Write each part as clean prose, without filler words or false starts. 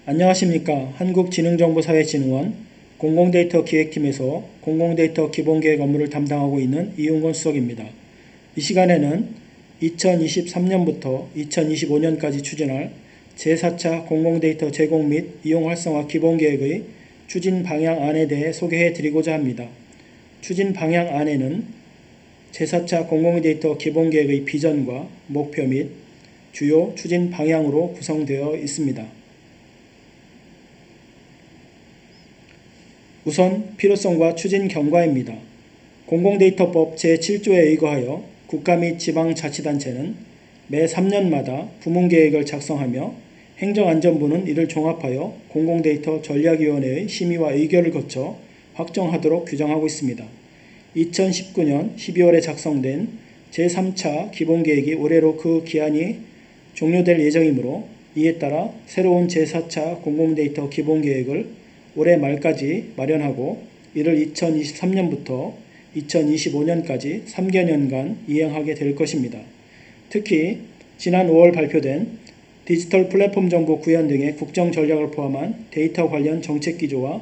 안녕하십니까. 한국지능정보사회진흥원 공공데이터 기획팀에서 공공데이터 기본계획 업무를 담당하고 있는 이윤건 수석입니다. 이 시간에는 2023년부터 2025년까지 추진할 제4차 공공데이터 제공 및 이용 활성화 기본계획의 추진 방향안에 대해 소개해 드리고자 합니다. 추진 방향안에는 제4차 공공데이터 기본계획의 비전과 목표 및 주요 추진 방향으로 구성되어 있습니다. 우선 필요성과 추진 경과입니다. 공공데이터법 제7조에 의거하여 국가 및 지방자치단체는 매 3년마다 부문계획을 작성하며 행정안전부는 이를 종합하여 공공데이터 전략위원회의 심의와 의결을 거쳐 확정하도록 규정하고 있습니다. 2019년 12월에 작성된 제3차 기본계획이 올해로 그 기한이 종료될 예정이므로 이에 따라 새로운 제4차 공공데이터 기본계획을 올해 말까지 마련하고 이를 2023년부터 2025년까지 3개년간 이행하게 될 것입니다. 특히 지난 5월 발표된 디지털 플랫폼 정보 구현 등의 국정 전략을 포함한 데이터 관련 정책 기조와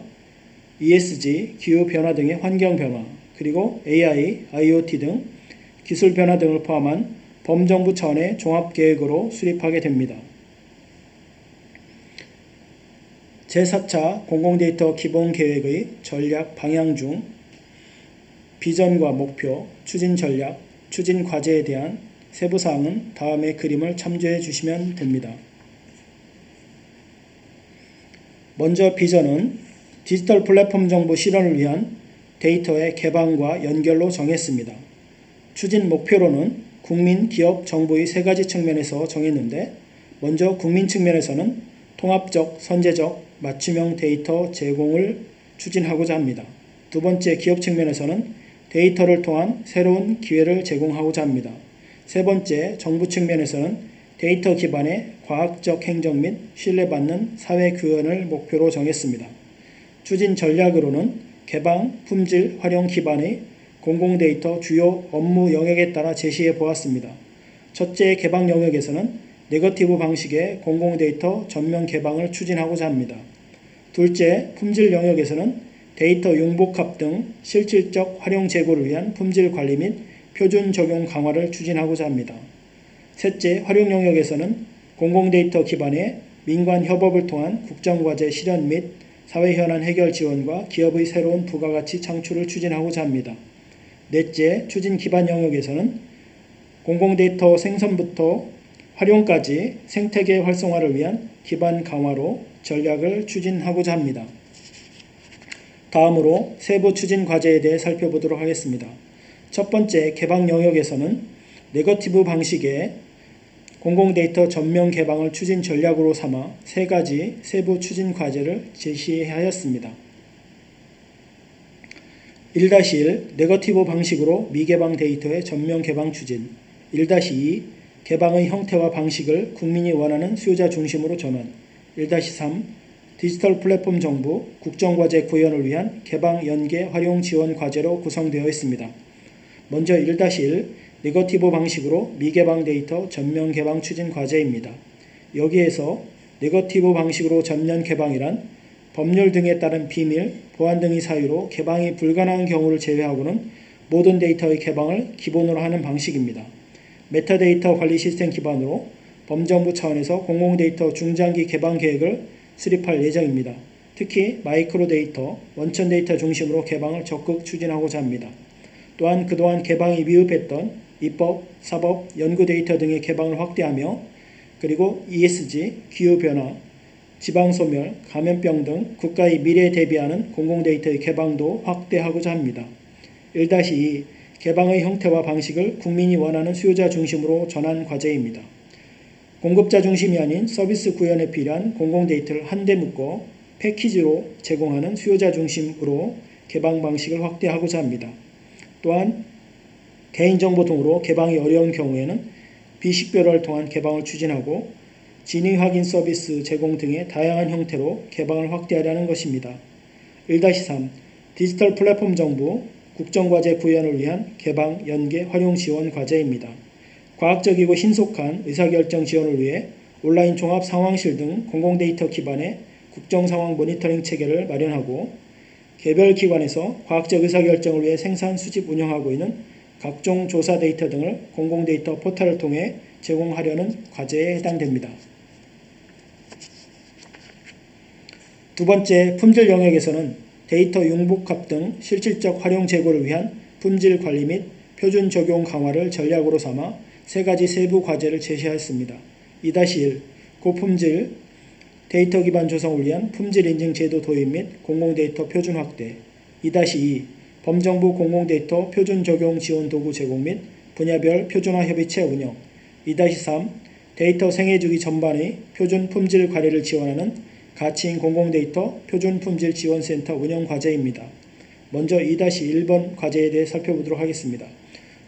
ESG, 기후변화 등의 환경 변화, 그리고 AI, IoT 등 기술 변화 등을 포함한 범정부 차원의 종합계획으로 수립하게 됩니다. 제4차 공공데이터 기본계획의 전략 방향 중 비전과 목표, 추진 전략, 추진 과제에 대한 세부사항은 다음의 그림을 참조해 주시면 됩니다. 먼저 비전은 디지털 플랫폼 정보 실현을 위한 데이터의 개방과 연결로 정했습니다. 추진 목표로는 국민, 기업, 정부의 세 가지 측면에서 정했는데 먼저 국민 측면에서는 통합적, 선제적, 맞춤형 데이터 제공을 추진하고자 합니다. 두 번째, 기업 측면에서는 데이터를 통한 새로운 기회를 제공하고자 합니다. 세 번째, 정부 측면에서는 데이터 기반의 과학적 행정 및 신뢰받는 사회 구현을 목표로 정했습니다. 추진 전략으로는 개방, 품질, 활용 기반의 공공데이터 주요 업무 영역에 따라 제시해 보았습니다. 첫째, 개방 영역에서는 네거티브 방식의 공공데이터 전면 개방을 추진하고자 합니다. 둘째, 품질 영역에서는 데이터 융복합 등 실질적 활용 제고를 위한 품질 관리 및 표준 적용 강화를 추진하고자 합니다. 셋째, 활용 영역에서는 공공데이터 기반의 민관 협업을 통한 국정과제 실현 및 사회현안 해결 지원과 기업의 새로운 부가가치 창출을 추진하고자 합니다. 넷째, 추진 기반 영역에서는 공공데이터 생성부터 활용까지 생태계 활성화를 위한 기반 강화로 전략을 추진하고자 합니다. 다음으로 세부 추진 과제에 대해 살펴보도록 하겠습니다. 첫 번째, 개방 영역에서는 네거티브 방식의 공공데이터 전면 개방을 추진 전략으로 삼아 세 가지 세부 추진 과제를 제시하였습니다. 1-1 네거티브 방식으로 미개방 데이터의 전면 개방 추진. 1-2 개방의 형태와 방식을 국민이 원하는 수요자 중심으로 전환. 1-3 디지털 플랫폼 정부 국정과제 구현을 위한 개방 연계 활용 지원 과제로 구성되어 있습니다. 먼저 1-1 네거티브 방식으로 미개방 데이터 전면 개방 추진 과제입니다. 여기에서 네거티브 방식으로 전면 개방이란 법률 등에 따른 비밀, 보안 등의 사유로 개방이 불가능한 경우를 제외하고는 모든 데이터의 개방을 기본으로 하는 방식입니다. 메타데이터 관리 시스템 기반으로 범정부 차원에서 공공데이터 중장기 개방 계획을 수립할 예정입니다. 특히 마이크로 데이터, 원천 데이터 중심으로 개방을 적극 추진하고자 합니다. 또한 그동안 개방이 미흡했던 입법, 사법, 연구 데이터 등의 개방을 확대하며 그리고 ESG, 기후변화, 지방소멸, 감염병 등 국가의 미래에 대비하는 공공데이터의 개방도 확대하고자 합니다. 1-2 개방의 형태와 방식을 국민이 원하는 수요자 중심으로 전환 과제입니다. 공급자 중심이 아닌 서비스 구현에 필요한 공공데이터를 한데 묶어 패키지로 제공하는 수요자 중심으로 개방 방식을 확대하고자 합니다. 또한 개인정보 등으로 개방이 어려운 경우에는 비식별화를 통한 개방을 추진하고 진위 확인 서비스 제공 등의 다양한 형태로 개방을 확대하려는 것입니다. 1-3 디지털 플랫폼 정부 국정과제 구현을 위한 개방, 연계, 활용 지원 과제입니다. 과학적이고 신속한 의사결정 지원을 위해 온라인 종합 상황실 등 공공데이터 기반의 국정상황 모니터링 체계를 마련하고 개별 기관에서 과학적 의사결정을 위해 생산, 수집, 운영하고 있는 각종 조사 데이터 등을 공공데이터 포털을 통해 제공하려는 과제에 해당됩니다. 두 번째, 품질 영역에서는 데이터 융복합 등 실질적 활용 제고를 위한 품질 관리 및 표준 적용 강화를 전략으로 삼아 세 가지 세부 과제를 제시하였습니다. 2-1. 고품질 데이터 기반 조성을 위한 품질 인증 제도 도입 및 공공데이터 표준 확대. 2-2. 범정부 공공데이터 표준 적용 지원 도구 제공 및 분야별 표준화 협의체 운영. 2-3. 데이터 생애주기 전반의 표준 품질 관리를 지원하는 가치인 공공데이터 표준 품질 지원센터 운영 과제입니다. 먼저 2-1번 과제에 대해 살펴보도록 하겠습니다.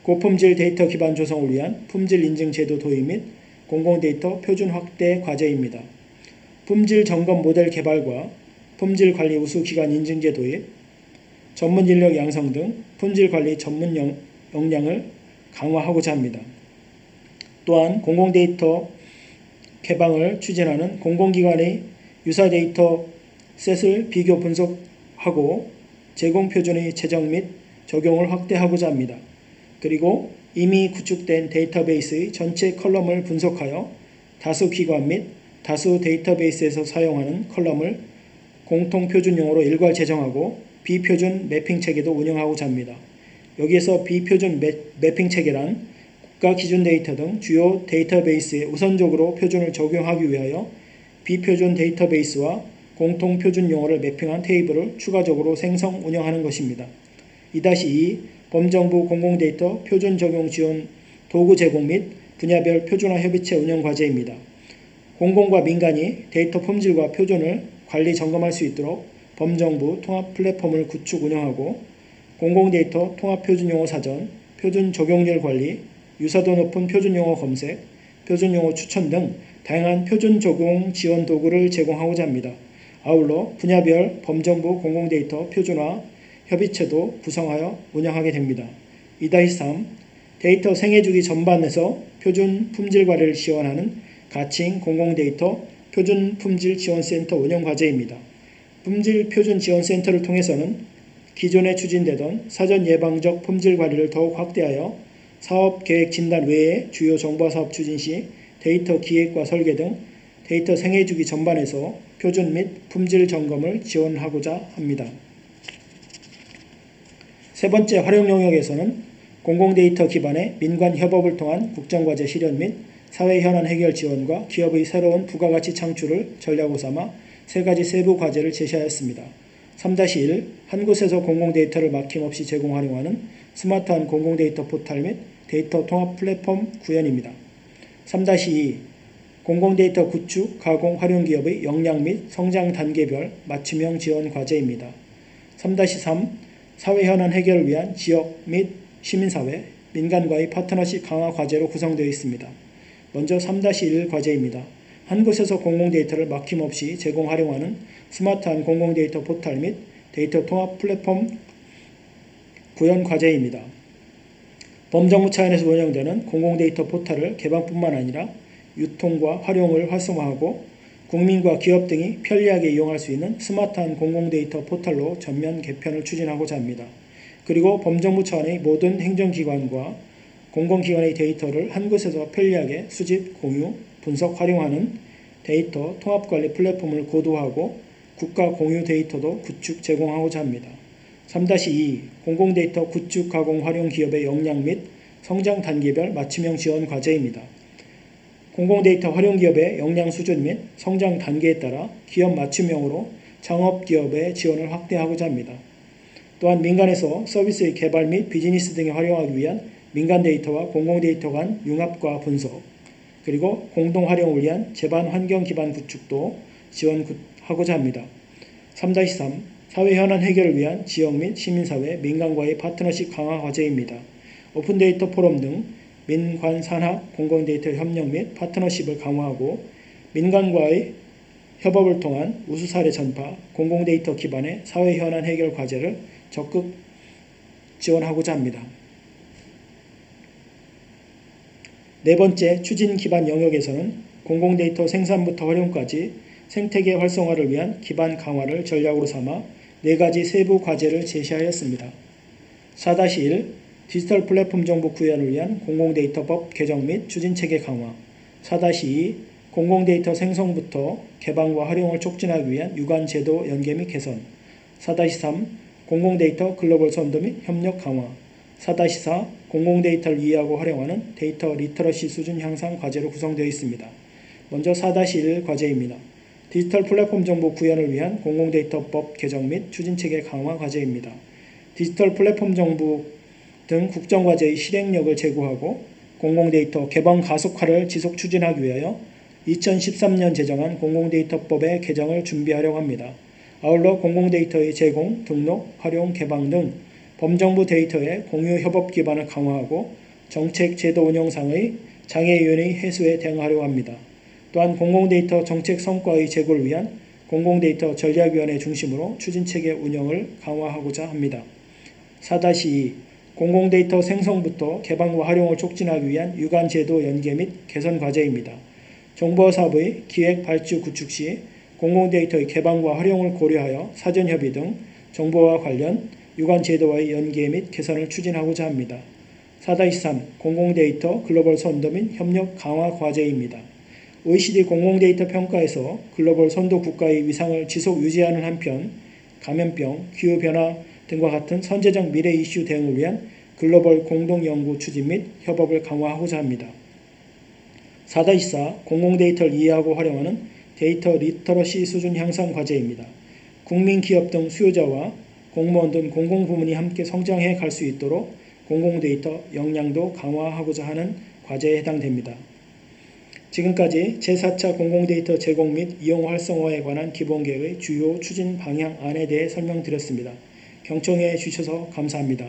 고품질 데이터 기반 조성을 위한 품질 인증 제도 도입 및 공공데이터 표준 확대 과제입니다. 품질 점검 모델 개발과 품질 관리 우수 기관 인증제 도입, 전문 인력 양성 등 품질 관리 전문 역량을 강화하고자 합니다. 또한 공공데이터 개방을 추진하는 공공기관의 유사 데이터 셋을 비교 분석하고 제공 표준의 제정 및 적용을 확대하고자 합니다. 그리고 이미 구축된 데이터베이스의 전체 컬럼을 분석하여 다수 기관 및 다수 데이터베이스에서 사용하는 컬럼을 공통 표준용어로 일괄 제정하고 비표준 매핑 체계도 운영하고자 합니다. 여기에서 비표준 매핑 체계란 국가 기준 데이터 등 주요 데이터베이스에 우선적으로 표준을 적용하기 위하여 비표준 데이터베이스와 공통 표준 용어를 매핑한 테이블을 추가적으로 생성, 운영하는 것입니다. 2-2 범정부 공공데이터 표준 적용 지원 도구 제공 및 분야별 표준화 협의체 운영 과제입니다. 공공과 민간이 데이터 품질과 표준을 관리 점검할 수 있도록 범정부 통합 플랫폼을 구축 운영하고 공공데이터 통합 표준용어 사전, 표준 적용률 관리, 유사도 높은 표준용어 검색, 표준용어 추천 등 다양한 표준 적용 지원 도구를 제공하고자 합니다. 아울러 분야별 범정부 공공데이터 표준화 협의체도 구성하여 운영하게 됩니다. 2-3 데이터 생애주기 전반에서 표준 품질 관리를 지원하는 가칭 공공데이터 표준 품질 지원센터 운영 과제입니다. 품질 표준 지원센터를 통해서는 기존에 추진되던 사전 예방적 품질 관리를 더욱 확대하여 사업 계획 진단 외에 주요 정보 사업 추진 시 데이터 기획과 설계 등 데이터 생애주기 전반에서 표준 및 품질 점검을 지원하고자 합니다. 세 번째, 활용 영역에서는 공공데이터 기반의 민관 협업을 통한 국정과제 실현 및 사회 현안 해결 지원과 기업의 새로운 부가가치 창출을 전략으로 삼아 세 가지 세부 과제를 제시하였습니다. 3-1 한 곳에서 공공데이터를 막힘없이 제공 활용하는 스마트한 공공데이터 포털 및 데이터 통합 플랫폼 구현입니다. 3-2 공공데이터 구축, 가공, 활용 기업의 역량 및 성장 단계별 맞춤형 지원 과제입니다. 3-3 사회 현안 해결을 위한 지역 및 시민사회, 민간과의 파트너십 강화 과제로 구성되어 있습니다. 먼저 3-1 과제입니다. 한 곳에서 공공데이터를 막힘없이 제공 활용하는 스마트한 공공데이터 포털 및 데이터 통합 플랫폼 구현 과제입니다. 범정부 차원에서 운영되는 공공데이터 포털을 개방뿐만 아니라 유통과 활용을 활성화하고 국민과 기업 등이 편리하게 이용할 수 있는 스마트한 공공데이터 포털로 전면 개편을 추진하고자 합니다. 그리고 범정부 차원의 모든 행정기관과 공공기관의 데이터를 한 곳에서 편리하게 수집, 공유, 분석, 활용하는 데이터 통합관리 플랫폼을 고도화하고 국가 공유 데이터도 구축, 제공하고자 합니다. 3-2 공공데이터 구축, 가공, 활용 기업의 역량 및 성장 단계별 맞춤형 지원 과제입니다. 공공데이터 활용 기업의 역량 수준 및 성장 단계에 따라 기업 맞춤형으로 창업기업의 지원을 확대하고자 합니다. 또한 민간에서 서비스의 개발 및 비즈니스 등에 활용하기 위한 민간 데이터와 공공데이터 간 융합과 분석, 그리고 공동 활용을 위한 제반 환경 기반 구축도 지원하고자 합니다. 3-3 사회 현안 해결을 위한 지역 및 시민사회, 민간과의 파트너십 강화 과제입니다. 오픈데이터 포럼 등 민관 산학 공공데이터 협력 및 파트너십을 강화하고 민간과의 협업을 통한 우수 사례 전파, 공공데이터 기반의 사회 현안 해결 과제를 적극 지원하고자 합니다. 네 번째, 추진 기반 영역에서는 공공데이터 생산부터 활용까지 생태계 활성화를 위한 기반 강화를 전략으로 삼아 4가지 세부 과제를 제시하였습니다. 4-1 디지털 플랫폼 정보 구현을 위한 공공데이터법 개정 및 추진체계 강화. 4-2 공공데이터 생성부터 개방과 활용을 촉진하기 위한 유관 제도 연계 및 개선. 4-3 공공데이터 글로벌 선도 및 협력 강화. 4-4 공공데이터를 이해하고 활용하는 데이터 리터러시 수준 향상 과제로 구성되어 있습니다. 먼저 4-1 과제입니다. 디지털 플랫폼 정보 구현을 위한 공공데이터법 개정 및 추진체계 강화 과제입니다. 디지털 플랫폼 정보 등 국정과제의 실행력을 제고하고 공공데이터 개방 가속화를 지속 추진하기 위하여 2013년 제정한 공공데이터법의 개정을 준비하려고 합니다. 아울러 공공데이터의 제공, 등록, 활용, 개방 등 범정부 데이터의 공유 협업 기반을 강화하고 정책 제도 운영상의 장애 요인의 해소에 대응하려고 합니다. 또한 공공데이터 정책 성과의 제고를 위한 공공데이터 전략위원회 중심으로 추진체계 운영을 강화하고자 합니다. 4-2 공공데이터 생성부터 개방과 활용을 촉진하기 위한 유관제도 연계 및 개선 과제입니다. 정보사업의 기획 발주 구축 시 공공데이터의 개방과 활용을 고려하여 사전협의 등 정보와 관련 유관제도와의 연계 및 개선을 추진하고자 합니다. 4-3 공공데이터 글로벌 선도 및 협력 강화 과제입니다. OECD 공공데이터 평가에서 글로벌 선도 국가의 위상을 지속 유지하는 한편 감염병, 기후변화 등과 같은 선제적 미래 이슈 대응을 위한 글로벌 공동연구 추진 및 협업을 강화하고자 합니다. 4-4 공공데이터를 이해하고 활용하는 데이터 리터러시 수준 향상 과제입니다. 국민, 기업 등 수요자와 공무원 등 공공부문이 함께 성장해 갈 수 있도록 공공데이터 역량도 강화하고자 하는 과제에 해당됩니다. 지금까지 제4차 공공데이터 제공 및 이용 활성화에 관한 기본계획의 주요 추진 방향안에 대해 설명드렸습니다. 경청해 주셔서 감사합니다.